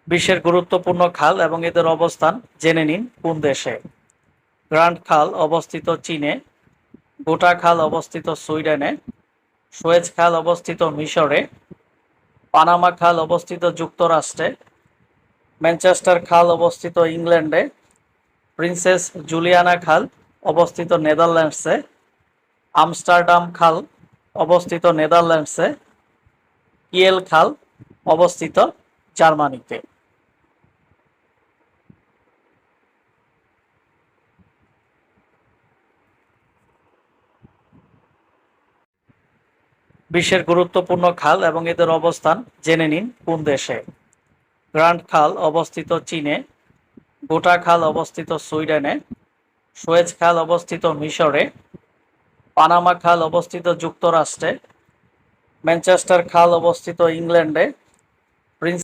বিশ্বের গুরুত্বপূর্ণ খাল এবং এদের অবস্থান জেনে নিন কোন দেশে। গ্র্যান্ড খাল অবস্থিত চীনে, গোটা খাল অবস্থিত সুইডেনে, সুয়েজ খাল অবস্থিত মিশরে, পানামা খাল অবস্থিত যুক্তরাষ্ট্রে, ম্যানচেস্টার খাল অবস্থিত ইংল্যান্ডে, প্রিন্সেস জুলিয়ানা খাল অবস্থিত নেদারল্যান্ডসে, আমস্টারডাম খাল অবস্থিত নেদারল্যান্ডসে, কিয়েল খাল অবস্থিত জার্মানিতে। বিশ্বের গুরুত্বপূর্ণ খাল এবং এদের অবস্থান জেনে নিন কোন দেশে। গ্র্যান্ড খাল অবস্থিত চীনে, গোটা খাল অবস্থিত সুইডেনে, সুয়েজ খাল অবস্থিত মিশরে, পানামা খাল অবস্থিত যুক্তরাষ্ট্রে, ম্যানচেস্টার খাল অবস্থিত ইংল্যান্ডে,